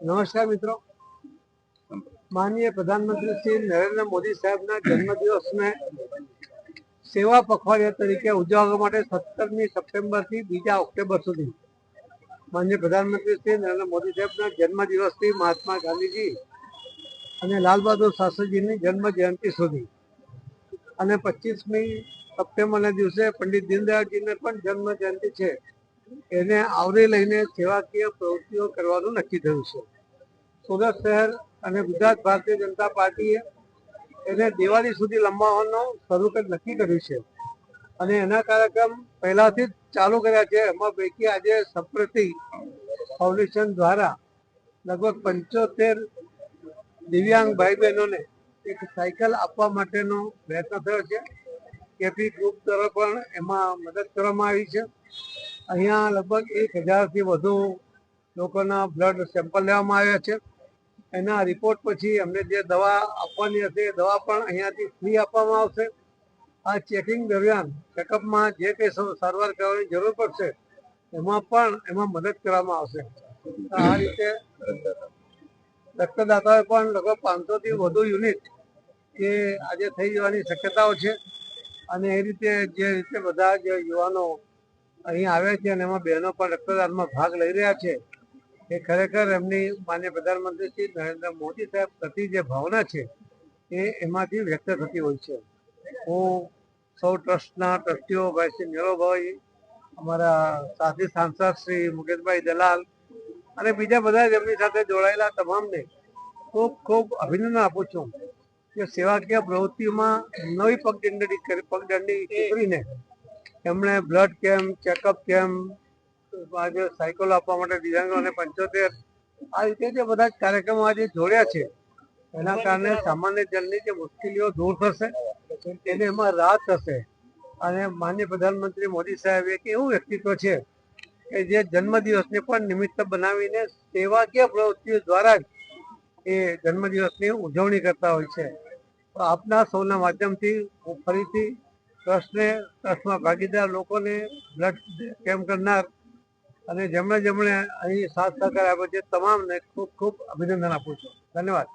નમસ્કાર મિત્રો, માનનીય પ્રધાનમંત્રી શ્રી નરેન્દ્ર મોદી સાહેબના જન્મદિવસને સેવા પખવાડિયા તરીકે ઉજવવા માટે 17મી સપ્ટેમ્બરથી 2 ઓક્ટોબર સુધી માનનીય પ્રધાનમંત્રી શ્રી નરેન્દ્ર મોદી સાહેબના જન્મદિવસથી મહાત્મા ગાંધીજી અને લાલ બહાદુર શાસ્ત્રીજીની જન્મ જયંતિ સુધી અને 25મી સપ્ટેમ્બરના દિવસે પંડિત દીનદયાળજીને પણ જન્મ જયંતિ છે, એને આવરી લઈને સેવાકીય પ્રવૃત્તિઓ કરવાનું નક્કી થયું છે. સુરત શહેર અને ગુજરાત ભારતીય જનતા પાર્ટીએ એને દિવાળી સુધી લંબાવવાનું નક્કી કર્યું છે અને એના કાર્યક્રમ પહેલાથી જ ચાલુ કર્યા છે. એમાં પૈકી આજે સપ્રતિ ફાઉન્ડેશન દ્વારા લગભગ 75 દિવ્યાંગ ભાઈ બહેનોને એક સાયકલ આપવા માટેનો પ્રયત્ન થયો છે. કેપી ગ્રુપ દ્વારા પણ એમાં મદદ કરવામાં આવી છે. અહીંયા લગભગ 1000થી વધુ લોકોના બ્લડ સેમ્પલ લેવામાં આવ્યા છે. એના રિપોર્ટ પછી અમને જે દવા આપવાની હશે એ દવા પણ અહીંયાથી ફ્રી આપવામાં આવશે. આ ચેકિંગ દરમિયાન ચેકઅપમાં જે કંઈ સારવાર કરવાની જરૂર પડશે એમાં મદદ કરવામાં આવશે. આ રીતે રક્તદાતાઓએ પણ લગભગ 500થી વધુ યુનિટ કે આજે થઈ જવાની શક્યતાઓ છે અને એ રીતે જે રીતે બધા જે યુવાનો અહીં આવ્યા છે અને એમાં બહેનો પણ રક્તદાનમાં ભાગ લઈ રહ્યા છે, એ ખરેખર એમની માનનીય પ્રધાનમંત્રી શ્રી નરેન્દ્ર મોદી સાહેબ પ્રતિ જે ભાવના છે એ એમાંથી વ્યક્ત થતી હોય છે. હું સૌ ટ્રસ્ટના ટ્રસ્ટીઓ ભાઈ શ્રી નીરવભાઈ, અમારા સાથી સાંસદ શ્રી મુકેશભાઈ દલાલ અને બીજા બધા જ એમની સાથે જોડાયેલા તમામને ખૂબ ખૂબ અભિનંદન આપું છું કે સેવાકીય પ્રવૃત્તિઓમાં નવી પગદંડી કરીને એમણે બ્લડ કેમ્પ, ચેકઅપ કેમ્પ, આજે સાયકલો આપવા માટે દિવ્યાંગોને 75 આ રીતે જે બધા જ કાર્યક્રમો આજે જોડ્યા છે એના કારણે સામાન્ય જનની જે મુશ્કેલીઓ દૂર થશે, એને એમાં રાહત થશે. અને માનનીય પ્રધાનમંત્રી મોદી સાહેબ એક એવું વ્યક્તિત્વ છે કે જે જન્મદિવસને પણ નિમિત્ત બનાવીને સેવાકીય પ્રવૃત્તિઓ દ્વારા જ એ જન્મદિવસની ઉજવણી કરતા હોય છે. તો આપના સૌના માધ્યમથી હું ફરીથી ટ્રસ્ટમાં ભાગીદાર લોકોને, બ્લડ કેમ્પ કરનાર અને જેમણે અહીં સાથ સહકાર આપ્યો છે તમામને ખૂબ ખૂબ અભિનંદન આપું છું. ધન્યવાદ.